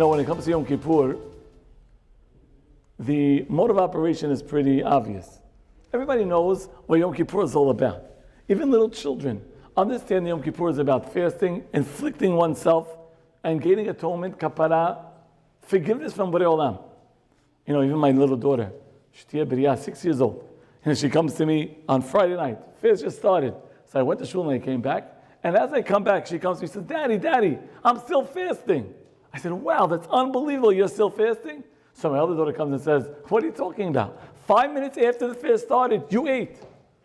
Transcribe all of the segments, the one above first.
When it comes to Yom Kippur, the mode of operation is pretty obvious. Everybody knows what Yom Kippur is all about. Even little children understand Yom Kippur is about fasting, inflicting oneself, and gaining atonement, kapara, forgiveness from Borei Olam. Even my little daughter, Shtia B'riya, 6 years old, she comes to me on Friday night. Fast just started. So I went to shul and I came back. And as I come back, she comes to me and says, Daddy, I'm still fasting. I said, wow, that's unbelievable. You're still fasting? So my other daughter comes and says, what are you talking about? 5 minutes after the fast started, you ate.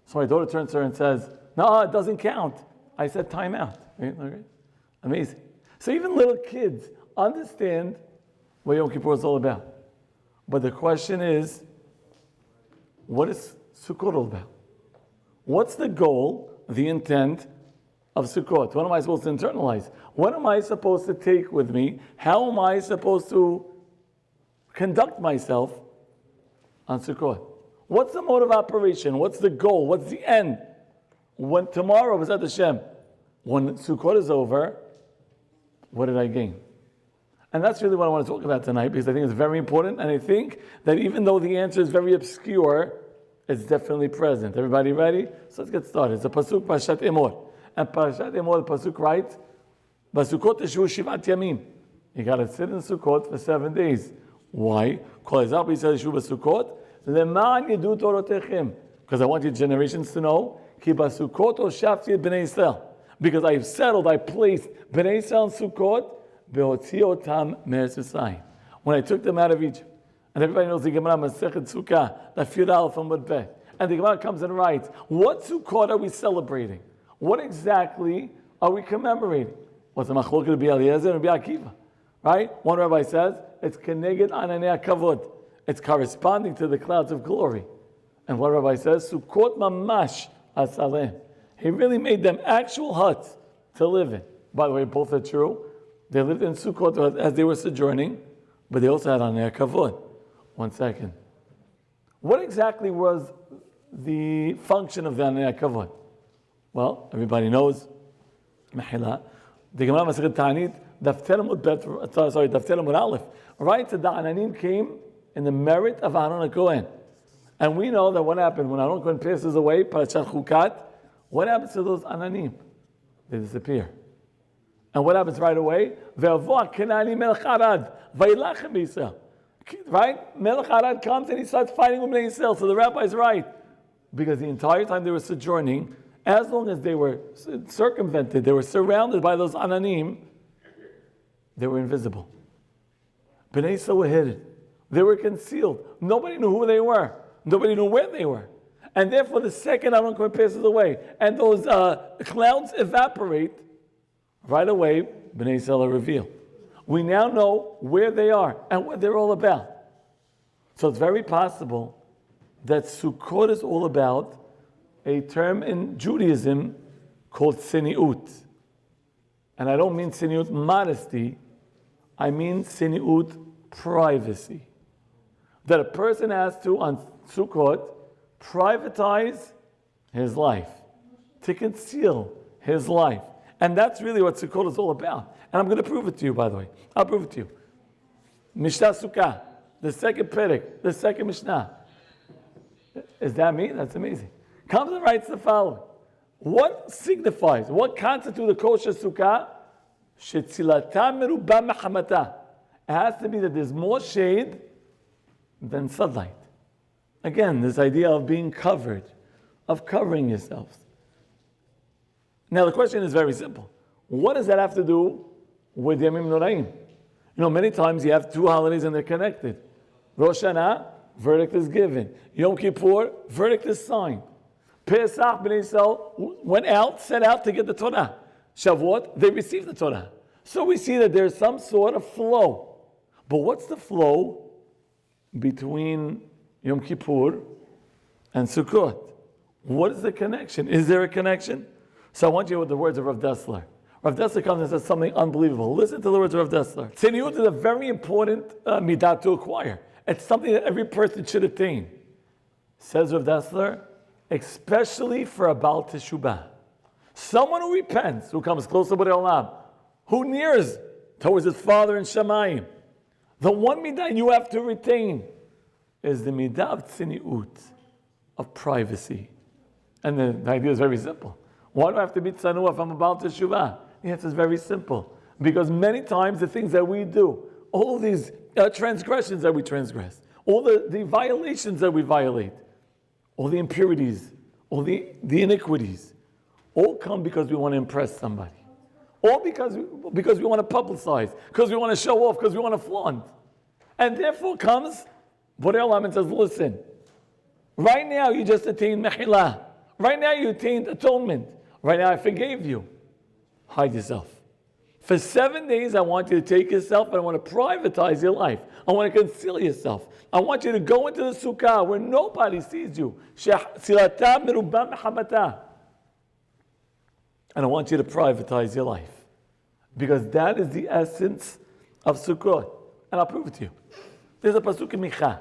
So my daughter turns to her and says, no, it doesn't count. I said, time out. Right? Amazing. So even little kids understand what Yom Kippur is all about. But the question is, what is Sukkot all about? What's the goal, the intent of Sukkot? What am I supposed to internalize? What am I supposed to take with me? How am I supposed to conduct myself on Sukkot? What's the mode of operation? What's the goal? What's the end? When tomorrow was at Hashem, when Sukkot is over, what did I gain? And that's really what I want to talk about tonight, because I think it's very important, and I think that even though the answer is very obscure, it's definitely present. Everybody ready? So let's get started. It's a pasuk, Parashat Emor. And Parashat Emor, the pasuk writes, Basukot teshu shivat yamim. You got to sit in Sukkot for 7 days. Why? Because I want your generations to know, because I've settled, I placed Bnei Yisrael in Sukkot, when I took them out of Egypt. And everybody knows the Gemara Masechet Sukkah, the Firal from Mudbeh. And the Gemara comes and writes, what Sukkot are we celebrating? What exactly are we commemorating? What's the Machlokes of Eliezer and Rabbi Akiva? Right? One rabbi says, it's Keneged Ananei Kavod. It's corresponding to the clouds of glory. And one rabbi says, Sukkot Mamash Asalem. He really made them actual huts to live in. By the way, both are true. They lived in Sukkot as they were sojourning, but they also had Ananei Kavod. 1 second. What exactly was the function of the Ananei Kavod? Well, everybody knows, Mahila, the Gemara Masechet Ta'anit, Dafter Amud Aleph, right? The Ananim came in the merit of Aaron HaKohen. And we know that what happened when Aaron HaKohen passes away, Parashat Chukat, what happens to those Ananim? They disappear. And what happens right away? Ve'avo Kenani Melech Arad, Vayilachem B'Yisrael. Right? Melech Arad comes and he starts fighting with Bnei Yisrael. So the rabbi's right. Because the entire time they were sojourning, as long as they were circumvented, they were surrounded by those Ananim, they were invisible. Bnei Yisrael were hidden. They were concealed. Nobody knew who they were. Nobody knew where they were. And therefore, the second Aaron HaKohen passes away, and those clouds evaporate, right away, Bnei Yisrael are revealed. We now know where they are and what they're all about. So it's very possible that Sukkot is all about a term in Judaism called Siniut. And I don't mean Siniut modesty, I mean Siniut privacy. That a person has to, on Sukkot, privatize his life, to conceal his life. And that's really what Sukkot is all about. And I'm going to prove it to you, by the way. I'll prove it to you. Mishnah Sukkah, the second Perek, the second Mishnah. Is that me? That's amazing. Comes and writes the following. What signifies, what constitutes a kosher Sukkah? Shetzilata merubah mehamata. It has to be that there's more shade than sunlight. Again, this idea of being covered, of covering yourselves. Now the question is very simple. What does that have to do with Yamim Noraim? Many times you have two holidays and they're connected. Rosh Hashanah, verdict is given. Yom Kippur, verdict is signed. Pesach, Bnei Yisrael went out, set out to get the Torah. Shavuot, they received the Torah. So we see that there's some sort of flow. But what's the flow between Yom Kippur and Sukkot? What is the connection? Is there a connection? So I want you with the words of Rav Dessler. Rav Dessler comes and says something unbelievable. Listen to the words of Rav Dessler. Tzniut is a very important midah to acquire. It's something that every person should attain. Says Rav Dessler, especially for a Baal Teshubah. Someone who repents, who comes close to Borei Olam, who nears towards his Father in Shamayim. The one midah you have to retain is the midah of tziniut, of privacy. And the idea is very simple. Why do I have to be tzanu if I'm about teshuvah? The answer is very simple. Because many times the things that we do, all these transgressions that we transgress, all the violations that we violate, all the impurities, all the iniquities, all come because we want to impress somebody. All because we want to publicize, because we want to show off, because we want to flaunt. And therefore comes Borei Olam and says, listen, right now you just attained mechilah. Right now you attained atonement. Right now I forgave you. Hide yourself. For 7 days I want you to take yourself and I want to privatize your life. I want to conceal yourself. I want you to go into the sukkah where nobody sees you. And I want you to privatize your life. Because that is the essence of Sukkot. And I'll prove it to you. There's a Pasuk in Micha.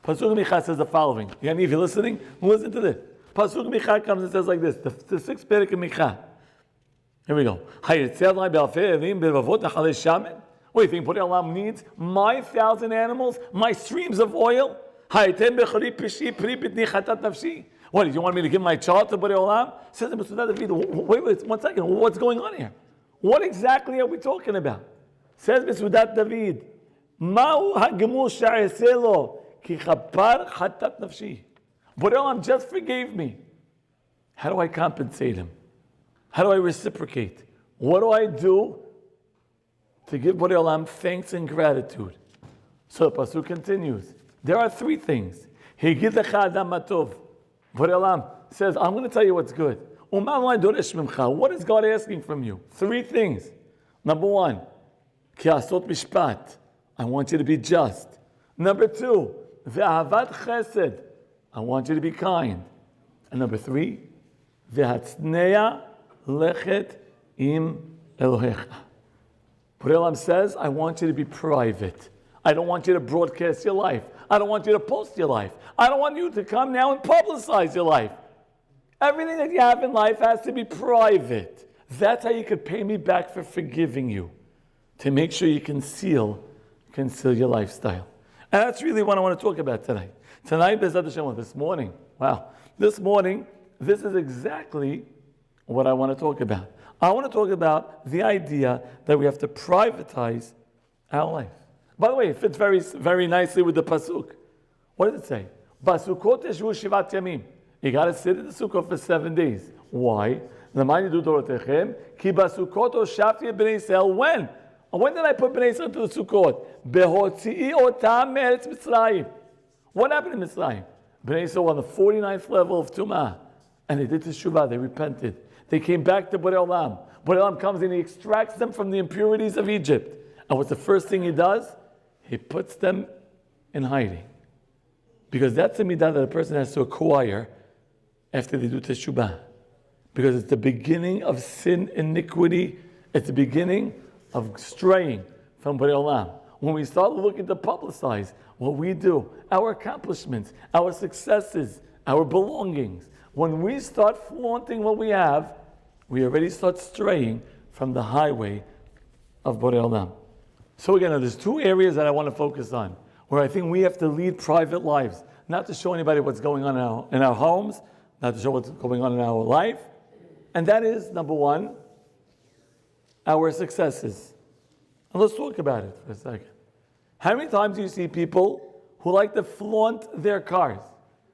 Pasuk in Micha says the following. Yani, if you're listening, listen to this. Pasuk in Micha comes and says like this. The sixth Perek in Micha. Here we go. What do you think Borei Olam needs? My 1,000 animals? My streams of oil? What, do you want me to give my child to Borei Olam? Says wait, 1 second. What's going on here? What exactly are we talking about? Says B'Sudat David, Ma'u ha'gemul sha'aseh lo, ki chapar chatat nafshi. Borei Olam just forgave me. How do I compensate him? How do I reciprocate? What do I do to give Borei Olam thanks and gratitude? So the Pasuk continues. There are 3 things. Higid lecha adam matov. Borei Olam says, I'm going to tell you what's good. What is God asking from you? 3 things. Number 1, ki asot mishpat. I want you to be just. Number 2, ve'avat chesed. I want you to be kind. And number 3, ve'hatznea lechet im Elohecha. Borei Olam says, I want you to be private. I don't want you to broadcast your life. I don't want you to post your life. I don't want you to come now and publicize your life. Everything that you have in life has to be private. That's how you could pay me back for forgiving you. To make sure you conceal your lifestyle. And that's really what I want to talk about tonight. Tonight, this morning, this is exactly what I want to talk about. I want to talk about the idea that we have to privatize our life. By the way, it fits very, very nicely with the Pasuk. What does it say? Basukot yeshvu shivat yamim. You got to sit in the sukkah for 7 days. Why? When? When did I put Bnei Israel into the sukkot? What happened in Mitzrayim? Bnei Israel were on the 49th level of Tumah. And they did teshuvah, they repented. They came back to Borei Olam. Borei Olam comes and he extracts them from the impurities of Egypt. And what's the first thing he does? He puts them in hiding. Because that's the midah that a person has to acquire after they do teshuvah. Because it's the beginning of sin, iniquity. It's the beginning of straying from Borei Olam. When we start looking to publicize what we do, our accomplishments, our successes, our belongings, when we start flaunting what we have, we already start straying from the highway of Borei Olam. So again, there's 2 areas that I want to focus on, where I think we have to lead private lives, not to show anybody what's going on in our homes, not to show what's going on in our life. And that is, number 1, our successes. And let's talk about it for a second. How many times do you see people who like to flaunt their cars?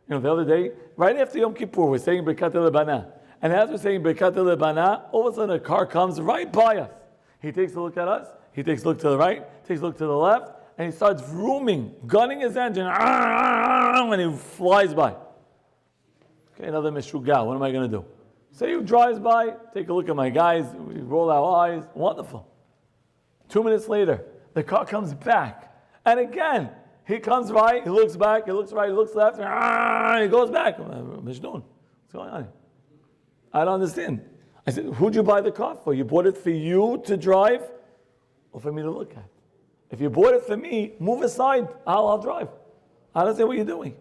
You know, the other day, right after Yom Kippur, we're saying Birkat Lebana. And as we're saying Birkat Lebana, all of a sudden a car comes right by us. He takes a look at us, he takes a look to the right, takes a look to the left, and he starts vrooming, gunning his engine, and he flies by. Okay, another Meshuggah, what am I going to do? So he drives by, take a look at my guys, we roll our eyes, wonderful. 2 minutes later, the car comes back. And again, he comes right, he looks back, he looks right, he looks left, and he goes back. What's going on? I don't understand. I said, who'd you buy the car for? You bought it for you to drive or for me to look at? If you bought it for me, move aside, I'll drive. I don't understand what you're doing.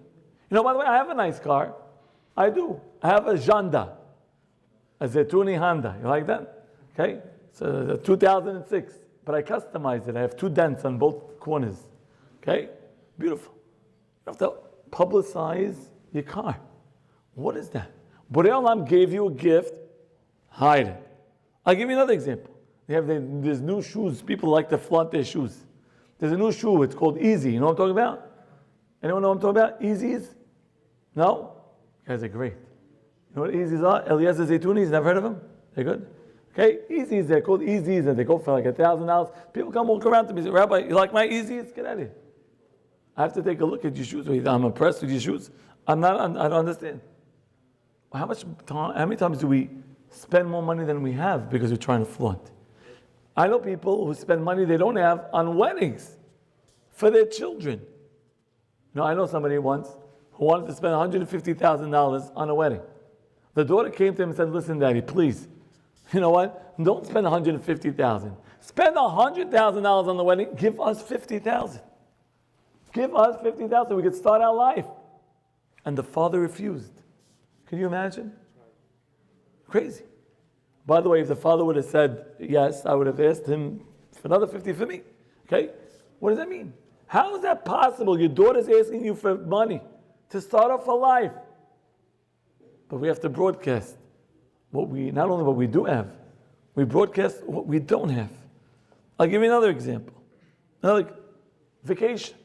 You know, by the way, I have a nice car. I do. I have a Janda, a Zeytouneh Honda. You like that? Okay? It's a 2006. But I customized it. I have 2 dents on both corners. Okay? Beautiful. You have to publicize your car. What is that? Borei Olam gave you a gift, hide it. I'll give you another example. There's new shoes. People like to flaunt their shoes. There's a new shoe. It's called Easy. You know what I'm talking about? Anyone know what I'm talking about? Easies? No? You guys are great. You know what Easies are? Eliezer, Zeytouneh. Never heard of them? They're good. Okay? Easies. They're called Easies, and they go for like $1,000. People come walk around to me and say, Rabbi, you like my Easies? Get out of here. I have to take a look at your shoes. I'm impressed with your shoes. I don't understand. How many times do we spend more money than we have because we're trying to flaunt? I know people who spend money they don't have on weddings for their children. I know somebody once who wanted to spend $150,000 on a wedding. The daughter came to him and said, listen, Daddy, please, you know what? Don't spend $150,000. Spend $100,000 on the wedding. Give us $50,000. Give us $50,000. We could start our life. And the father refused. Can you imagine? Crazy. By the way, if the father would have said yes, I would have asked him for another 50 for me. Okay? What does that mean? How is that possible? Your daughter's asking you for money to start off a life. But we have to broadcast not only what we do have, we broadcast what we don't have. I'll give you another example. Vacation.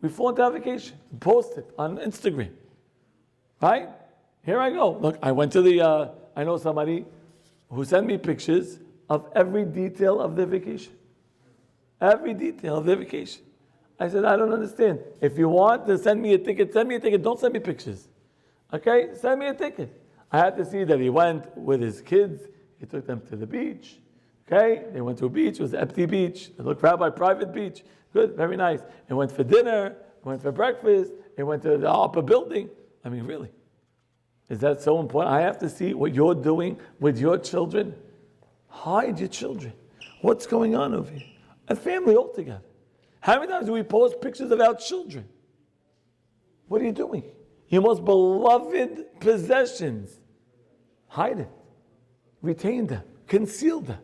We flaunt our vacation, post it on Instagram. Right? Here I go. Look, I went to I know somebody who sent me pictures of every detail of their vacation. Every detail of their vacation. I said, I don't understand. If you want to send me a ticket, send me a ticket. Don't send me pictures. Okay? Send me a ticket. I had to see that he went with his kids. He took them to the beach. Okay? They went to a beach. It was an empty beach. It looked Rabbi private beach. Good, very nice. It went for dinner. It went for breakfast. It went to the upper building. I mean, really. Is that so important? I have to see what you're doing with your children. Hide your children. What's going on over here? A family altogether. How many times do we post pictures of our children? What are you doing? Your most beloved possessions. Hide it. Retain them. Conceal them.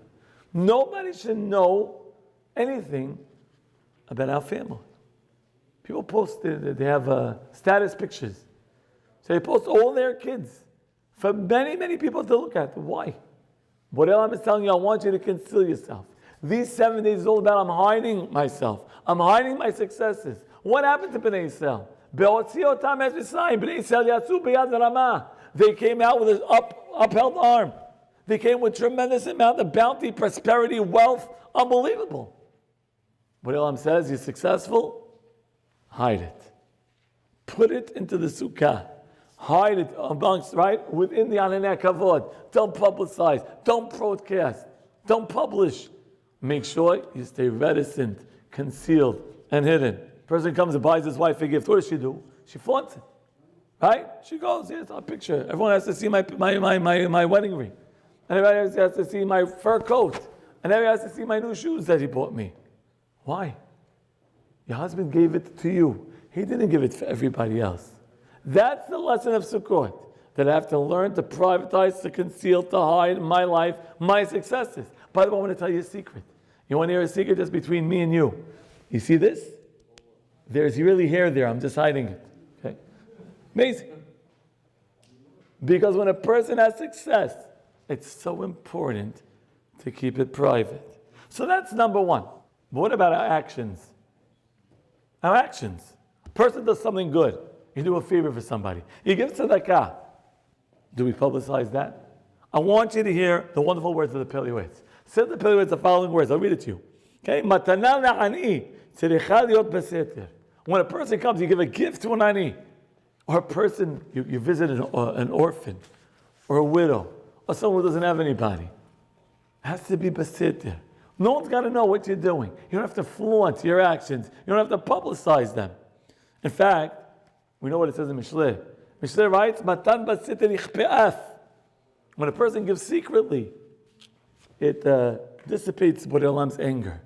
Nobody should know anything about our family. People post, they have status pictures. So they post all their kids for many, many people to look at. Why? What Elam is telling you, I want you to conceal yourself. These 7 days is all about I'm hiding myself. I'm hiding my successes. What happened to Bnei Yisrael? They came out with an upheld arm. They came with tremendous amount of bounty, prosperity, wealth. Unbelievable. What Elam says, you're successful, hide it. Put it into the sukkah. Hide it amongst, right? Within the Ananei Kavod. Don't publicize. Don't broadcast. Don't publish. Make sure you stay reticent, concealed, and hidden. Person comes and buys his wife a gift. What does she do? She flaunts it. Right? She goes, here's our picture. Everyone has to see my wedding ring. And everybody has to see my fur coat. And everybody has to see my new shoes that he bought me. Why? Your husband gave it to you. He didn't give it for everybody else. That's the lesson of Sukkot, that I have to learn to privatize, to conceal, to hide my life, my successes. By the way, I want to tell you a secret. You want to hear a secret just between me and you? You see this? There's really hair there. I'm just hiding it. Okay? Amazing. Because when a person has success, it's so important to keep it private. So that's number one. But what about our actions? Our actions. A person does something good. You do a favor for somebody. You give tzedakah. Do we publicize that? I want you to hear the wonderful words of the Pelewates. Say the Pelewates the following words. I'll read it to you. Okay? Matana la'ani tzericha liot beseter. When a person comes, you give a gift to an ani. Or a person, you visit an orphan. Or a widow. Or someone who doesn't have anybody. It has to be beseter. No one's got to know what you're doing. You don't have to flaunt your actions. You don't have to publicize them. In fact, we know what it says in Mishleh. Mishleh writes, Matan basiter ichpe'af. When a person gives secretly, it dissipates Borei Olam's anger.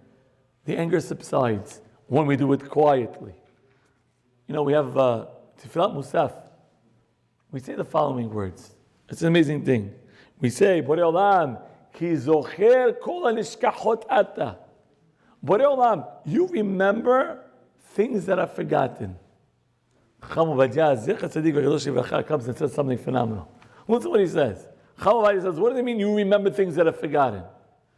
The anger subsides when we do it quietly. We have Tefillat Musaf. We say the following words. It's an amazing thing. We say, Borei Olam, ki zocher kol hanishkachot ata. Borei Olam, you remember things that are forgotten. Chacham Ovadia, Zecher Tzadik V'Kadosh Yivracha, comes and says something phenomenal. Listen to what he says. Chacham Ovadia says, what does it mean you remember things that are forgotten?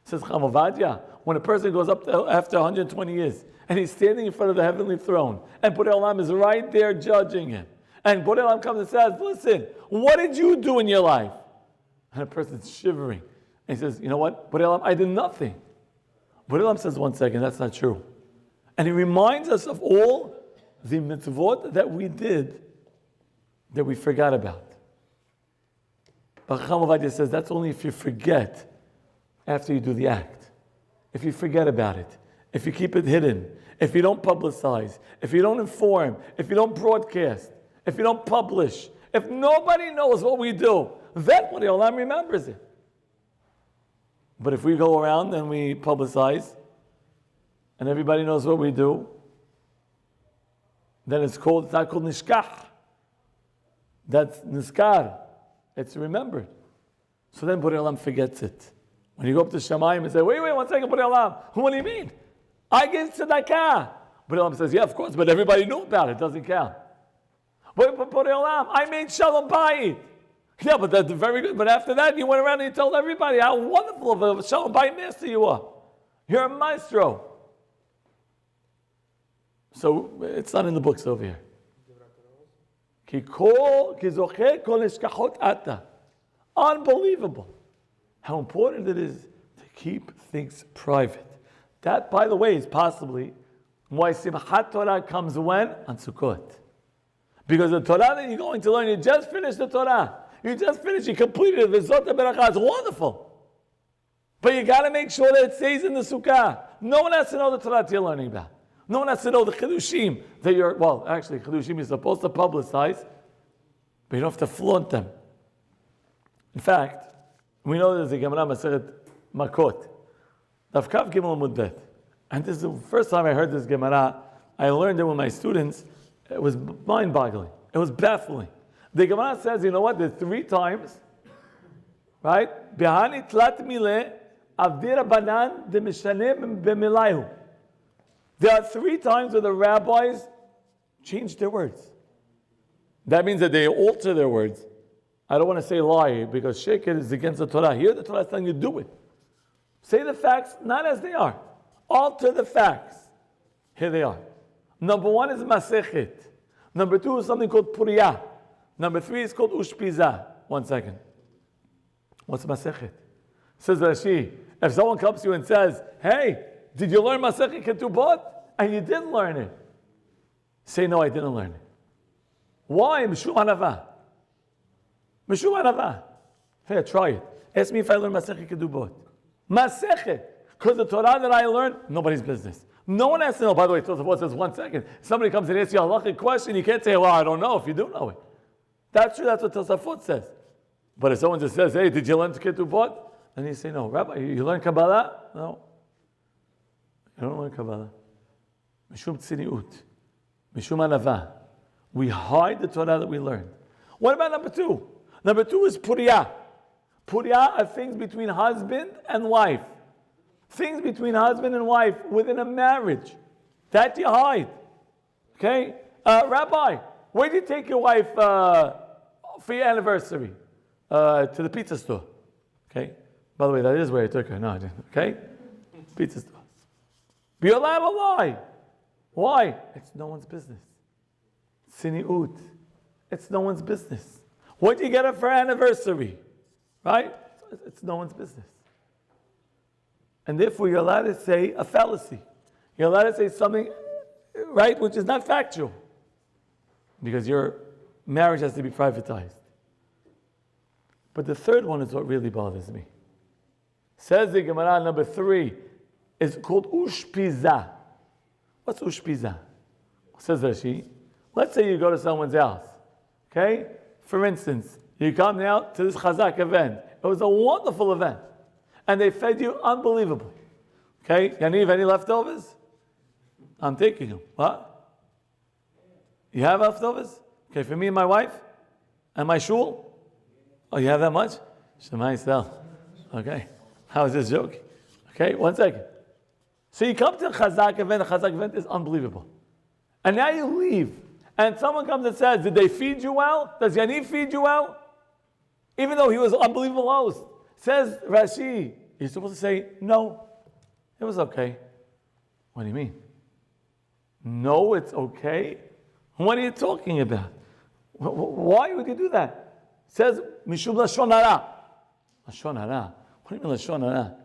Says Chacham Ovadia, when a person goes up to, after 120 years, and he's standing in front of the heavenly throne, and Borei Olam is right there judging him, and Borei Olam comes and says, listen, what did you do in your life? And a person's shivering. And he says, you know what, Borei Olam, I did nothing. Borei Olam says, 1 second, that's not true. And he reminds us of all the mitzvot that we did that we forgot about. But Chacham Ovadia says that's only if you forget after you do the act. If you forget about it, if you keep it hidden, if you don't publicize, if you don't inform, if you don't broadcast, if you don't publish, if nobody knows what we do, then Borei Olam remembers it. But if we go around and we publicize, and everybody knows what we do, then it's not called nishkach. That's niskar. It's remembered. So then Borei Olam forgets it. When you go up to Shamayim and say, wait, 1 second, Borei Olam, what do you mean? I gave tzedakah. Borei Olam says, yeah, of course, but everybody knew about it. It doesn't count. But Borei Olam, I made shalom bayit. Yeah, but that's very good. But after that, you went around and you told everybody how wonderful of a shalom bayit master you are. You're a maestro. So it's not in the books over here. Unbelievable how important it is to keep things private. That, by the way, is possibly why Simchat Torah comes when? On Sukkot. Because the Torah that you're going to learn, you just finished the Torah. You just finished, you completed it. It's wonderful. But you got to make sure that it stays in the Sukkah. No one has to know the Torah that you're learning about. No one has to know the Chidushim that you're, well, actually, Chidushim you're supposed to publicize, but you don't have to flaunt them. In fact, we know there's a Gemara Masechet Makot, Daf Kav Gimel Amud Bet. And this is the first time I heard this Gemara. I learned it with my students. It was mind-boggling. It was baffling. The Gemara says, you know what, there's 3 times, right? Behani tlat mileh avdira banan de mishanem b'milayhu. There are 3 times where the rabbis change their words. That means that they alter their words. I don't want to say lie because sheker is against the Torah. Here the Torah is telling you do it. Say the facts not as they are. Alter the facts. Here they are. Number 1 is Masechet. Number 2 is something called Puriyah. Number 3 is called Ushpiza. 1 second. What's Masechet? Says Rashi, if someone comes to you and says, hey, did you learn Masechet Ketubot? And you didn't learn it. Say, no, I didn't learn it. Why? Mishum Hanava. Mishum Hanava. Hey, try it. Ask me if I learned Masechet Ketubot. Masechet. Because the Torah that I learned, nobody's business. No one has to know. By the way, Tosafot says 1 second. Somebody comes and asks you a halachic question, you can't say, well, I don't know if you do know it. That's true, that's what Tosafot says. But if someone just says, hey, did you learn Ketubot? Then you say, no. Rabbi, you learn Kabbalah? No. You don't learn Kabbalah. Mishum tziniut. Mishum anava. We hide the Torah that we learned. What about number 2? Number 2 is Puriyah. Puriyah are things between husband and wife. Things between husband and wife within a marriage. That you hide. Okay? Rabbi, where did you take your wife for your anniversary? To the pizza store. Okay? By the way, that is where I took her. No, I didn't. Okay? Pizza store. Be allowed to lie. Why? It's no one's business. Siniut. It's no one's business. What do you get her for anniversary? Right? It's no one's business. And therefore you're allowed to say a fallacy. You're allowed to say something, right, which is not factual. Because your marriage has to be privatized. But the third one is what really bothers me. Says the Gemara, number 3 is called Ushpiza. What's Ushpiza? Says Rashi, let's say you go to someone's house. Okay? For instance, you come out to this Chazak event. It was a wonderful event. And they fed you unbelievably. Okay? Yaniv, any leftovers? I'm taking them. What? You have leftovers? Okay, for me and my wife? And my shul? Oh, you have that much? Shema Yisrael. Okay. How is this joke? Okay, 1 second. So you come to a chazak event, a chazak event is unbelievable. And now you leave, and someone comes and says, did they feed you well? Does Yaniv feed you well? Even though he was an unbelievable host. Says Rashi, you're supposed to say, no, it was okay. What do you mean? No, it's okay? What are you talking about? Why would you do that? It says, Mishum Lashon Hara. Lashon Hara? What do you mean Lashon Hara?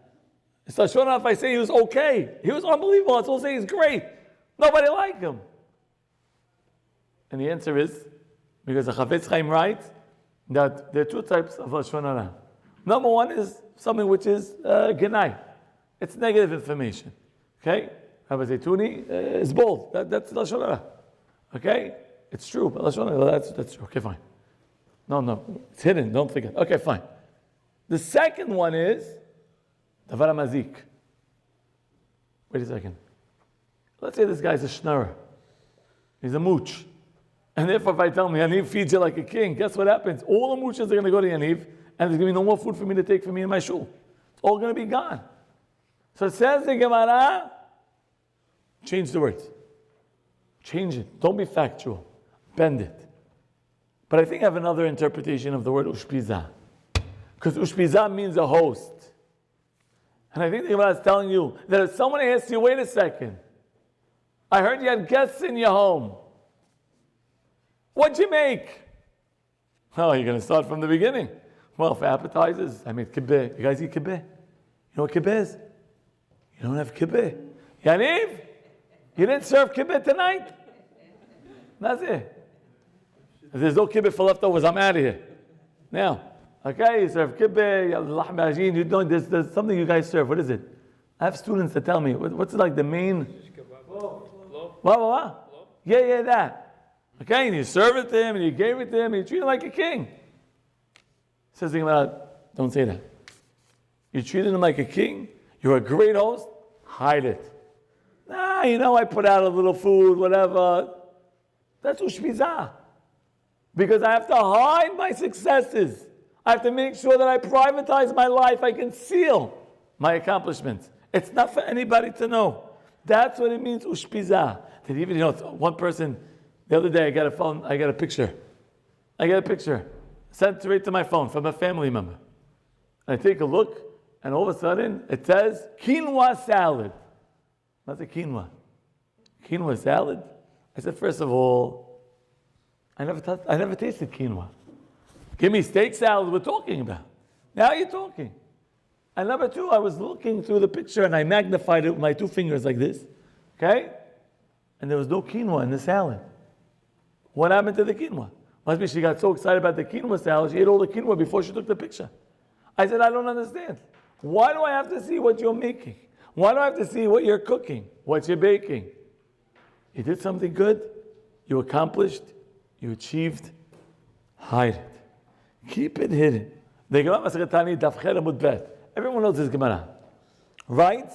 It's Lashon Hara if I say he was okay. He was unbelievable. I supposed to say he's great. Nobody liked him. And the answer is, because the Chafetz Chaim writes that there are two types of Lashon Hara. Number one is something which is Genai. It's negative information. Okay? Rabbi Zeytouneh is bold. That's Lashon Hara. Okay? It's true, but Lashon Hara, that's true. Okay, fine. No, it's hidden. Don't forget. Okay, fine. The second one is Davar Mazik. Wait a second. Let's say this guy's a schnorrer. He's a mooch. And therefore, if I tell him, Yaniv feeds you like a king, guess what happens? All the mooches are going to go to Yaniv, and there's going to be no more food for me to take for me in my shul. It's all going to be gone. So it says the Gemara, change the words. Change it. Don't be factual. Bend it. But I think I have another interpretation of the word ushpiza. Because ushpiza means a host. And I think the Gemara is telling you that if someone asks you, wait a second, I heard you had guests in your home. What'd you make? Oh, you're going to start from the beginning. Well, for appetizers, I made kibbeh. You guys eat kibbeh? You know what kibbeh is? You don't have kibbeh. Yaniv, you didn't serve kibbeh tonight? That's it. If there's no kibbeh for leftovers, I'm out of here. Now, okay, you serve kibbeh, lahm ajin, you don't, there's something you guys serve. What is it? I have students that tell me, what's like the main? What? Yeah, that. Okay, and you serve it to him, and you gave it to him, and you treat him like a king. Says the Gemara, don't say that. You treated him like a king, you're a great host, hide it. I put out a little food, whatever. That's ushpizah. Because I have to hide my successes. I have to make sure that I privatize my life. I conceal my accomplishments. It's not for anybody to know. That's what it means, ushpizah. That even, one person, the other day I got a picture. Sent straight to my phone from a family member. And I take a look, and all of a sudden it says, quinoa salad. What's a quinoa? Quinoa salad? I said, first of all, I never tasted quinoa. Give me steak salad, we're talking about. Now you're talking. And number two, I was looking through the picture and I magnified it with my two fingers like this. Okay? And there was no quinoa in the salad. What happened to the quinoa? Must be she got so excited about the quinoa salad, she ate all the quinoa before she took the picture. I said, I don't understand. Why do I have to see what you're making? Why do I have to see what you're cooking, what you're baking? You did something good, you accomplished, you achieved, hide it. Keep it hidden. The Gemara Masechet Tani Daf Cher Amud Bet. Everyone knows this Gemara, right?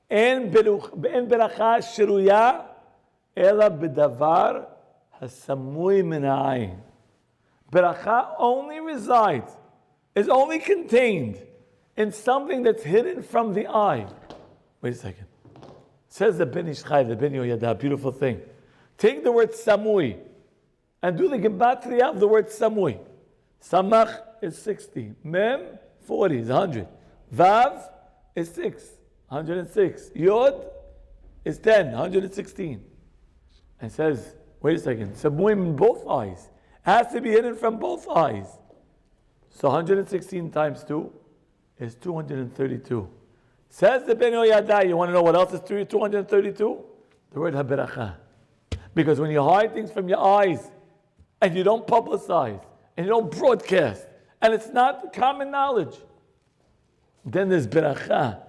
En beracha shiruya ela b'davar hasamui min ha'ayin. Beracha only resides, is only contained in something that's hidden from the eye. Wait a second. Says the Ben Ish Chai, the Ben Yoyada, beautiful thing. Take the word samui and do the gematria of the word samui. Samach is 60. Mem, 40 is 100. Vav is 6, 106. Yod is 10, 116. And says, wait a second, samui in both eyes. Has to be hidden from both eyes. So 116 times 2 is 232. Says the Ben Yoyada, you want to know what else is 232? The word haberacha. Because when you hide things from your eyes, and you don't publicize, and you don't broadcast, and it's not common knowledge, then there's beracha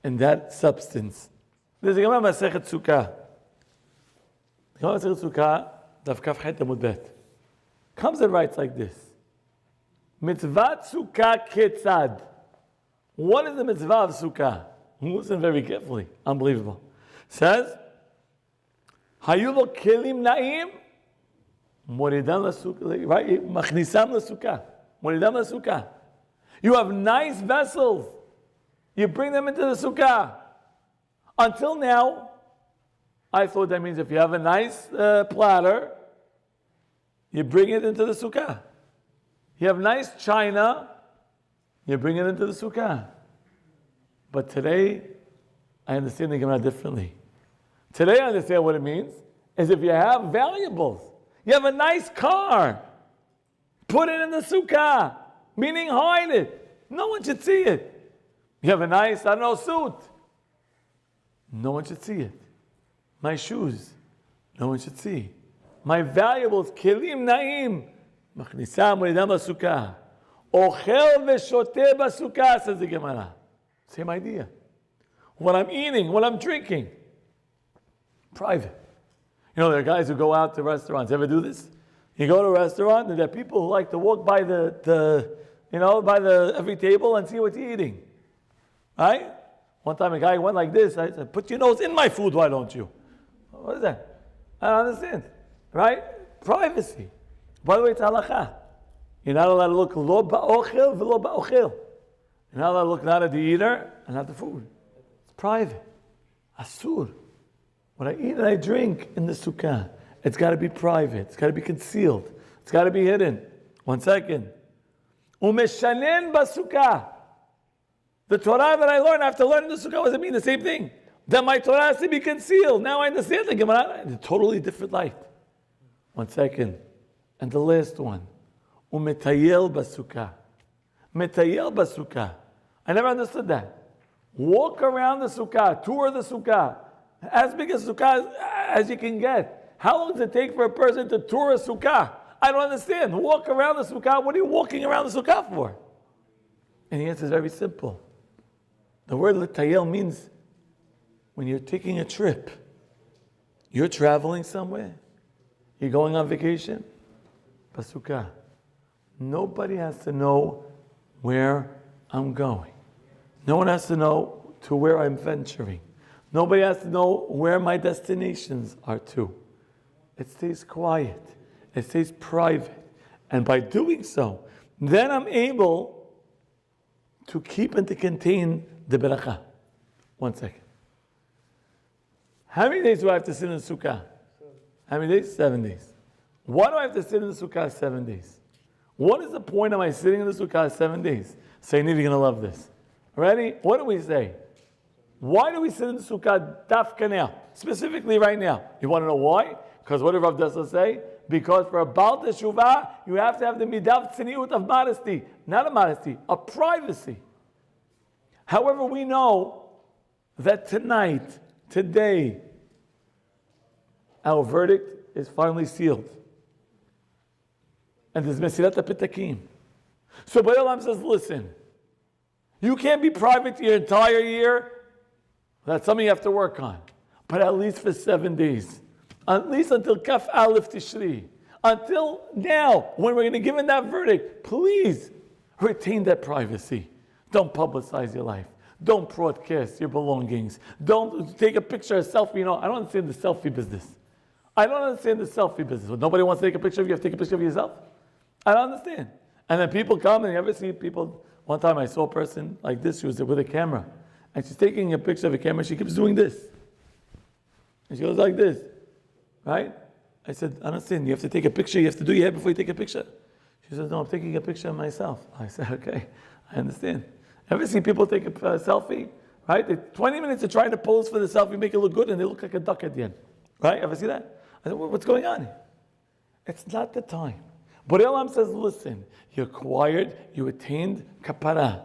in that substance. There's a Gemara Masechet Sukkah. The Gemara Masechet Sukkah, Daf Kaf Chet Amud Bet, comes and writes like this: Mitzvah Sukkah Ketzad. What is the mitzvah of Sukkah? Listen very carefully. Unbelievable. Says, Hayu lo kelim na'im, moridam l'sukkah. Right? Machnisam l'sukkah. Moridam l'sukkah. You have nice vessels. You bring them into the sukkah. Until now, I thought that means if you have a nice platter, you bring it into the sukkah. You have nice china, you bring it into the sukkah. But today, I understand the Gemara differently. Today, I understand what it means is if you have valuables, you have a nice car, put it in the sukkah, meaning hide it. No one should see it. You have a nice, suit. No one should see it. My shoes, no one should see. My valuables, kelim naim, machnisam u'nidam b'sukkah. Ochel v'shoteh b'sukkah, says the Gemara. Same idea. What I'm eating, what I'm drinking, private. You know, there are guys who go out to restaurants. Ever do this? You go to a restaurant, and there are people who like to walk by by every table and see what you're eating. Right? One time a guy went like this. I said, "Put your nose in my food, why don't you?" What is that? I don't understand. Right? Privacy. By the way, it's halakha. You're not allowed to look lo ba'ochel v'lo ba'ochel. You're not allowed to look not at the eater and not the food. It's private. Asur. What I eat and I drink in the sukkah, it's got to be private. It's got to be concealed. It's got to be hidden. 1 second. Umeshanen basukkah. The Torah that I learned after learning the sukkah, what does it mean? The same thing. That my Torah has to be concealed. Now I understand the Gemara in a totally different light. 1 second. And the last one. Umetayel basukkah. Metayel basukkah. I never understood that. Walk around the sukkah, tour the sukkah. As big a sukkah as you can get. How long does it take for a person to tour a sukkah? I don't understand. Walk around the sukkah. What are you walking around the sukkah for? And the answer is very simple. The word letayel means when you're taking a trip, you're traveling somewhere, you're going on vacation, basukkah. Nobody has to know where I'm going. No one has to know to where I'm venturing. Nobody has to know where my destinations are to. It stays quiet. It stays private. And by doing so, then I'm able to keep and to contain the beracha. 1 second. How many days do I have to sit in the sukkah? How many days? 7 days. Why do I have to sit in the sukkah 7 days? What is the point of my sitting in the sukkah 7 days? Say, you're going to love this. Ready? What do we say? Why do we sit in the sukkah dafka now? Specifically right now. You want to know why? Because what did Rav Dessler say? Because for a Baal Teshuvah, you have to have the midav tzniut of modesty. Not a modesty, a privacy. However, we know that tonight, today, our verdict is finally sealed. And there's Mesirat HaPitakim. So B'nai Olam says, listen, you can't be private your entire year. That's something you have to work on. But at least for 7 days. At least until Kaf Aleph Tishri. Until now, when we're going to give in that verdict, please retain that privacy. Don't publicize your life. Don't broadcast your belongings. Don't take a picture, a selfie. You know, I don't understand the selfie business. I don't understand the selfie business. When nobody wants to take a picture of you, have to take a picture of yourself? I don't understand. And then people come, and you ever see people, one time I saw a person like this, she was with a camera. And she's taking a picture of a camera, she keeps doing this. And she goes like this, right? I said, I understand, you have to take a picture, you have to do your hair before you take a picture. She says, no, I'm taking a picture of myself. I said, okay, I understand. Ever see people take a selfie, right? They 20 minutes to try to pose for the selfie, make it look good, and they look like a duck at the end. Right? Ever see that? I said, what's going on here? It's not the time. But Elam says, listen, you acquired, you attained kapara.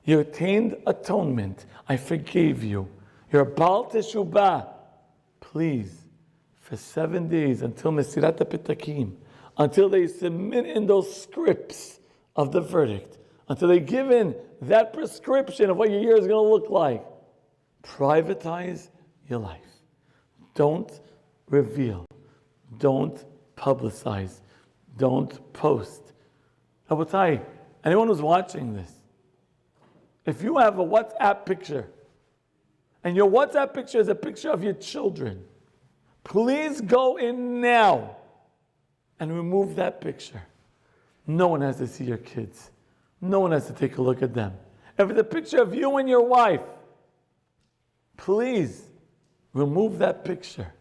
You attained atonement. I forgave you. You're a Baal Teshuvah. Please, for 7 days until Mesirat HaPitakim, until they submit in those scripts of the verdict, until they give in that prescription of what your year is going to look like, privatize your life. Don't reveal. Don't publicize. Don't post. Rabotai, anyone who's watching this, if you have a WhatsApp picture, and your WhatsApp picture is a picture of your children, please go in now and remove that picture. No one has to see your kids. No one has to take a look at them. If it's a picture of you and your wife, please remove that picture.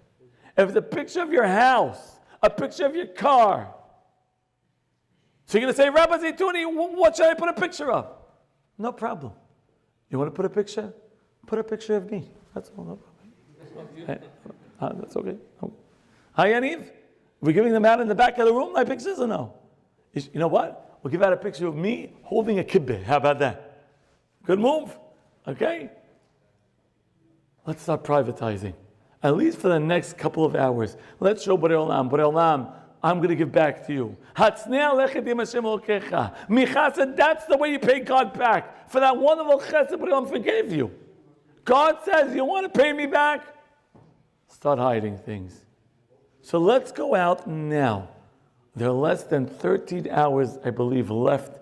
If it's a picture of your house, a picture of your car, so you're going to say, Rabbi Zeytouneh, what should I put a picture of? No problem. You want to put a picture? Put a picture of me. That's all. No problem. That's okay. No. Hi, Yaniv. We're giving them out in the back of the room, my pictures, or no? You know what? We'll give out a picture of me holding a kibbeh. How about that? Good move. Okay? Let's start privatizing. At least for the next couple of hours. Let's show Borei Olam, I'm going to give back to you. Micha said, that's the way you pay God back. For that wonderful chesed Borei Olam forgave you. God says, you want to pay me back? Start hiding things. So let's go out now. There are less than 13 hours, I believe, left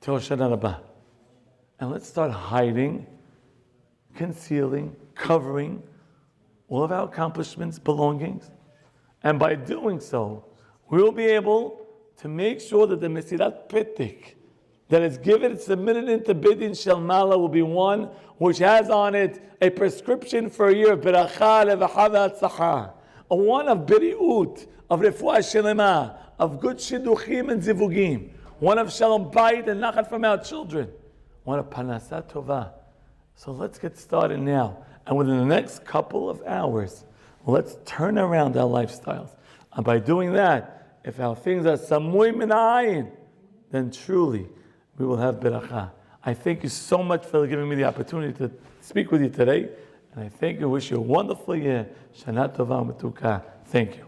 till Hoshana Rabbah. And let's start hiding, concealing, covering all of our accomplishments, belongings. And by doing so, we will be able to make sure that the Mesirat Petik that is given, submitted into Bidin Shel Mala will be one which has on it a prescription for a year of Beracha, Levacha, Ve'atzlacha, a one of Biriut, of Refuah Shelema, of good Shidduchim and Zivugim, one of Shalom Bayit and Nachat from our children, one of Parnasah Tovah. So let's get started now. And within the next couple of hours, let's turn around our lifestyles. And by doing that, if our things are samui min ha'ayin, then truly we will have beracha. I thank you so much for giving me the opportunity to speak with you today. And I thank you, wish you a wonderful year. Shana Tova Matuka. Thank you.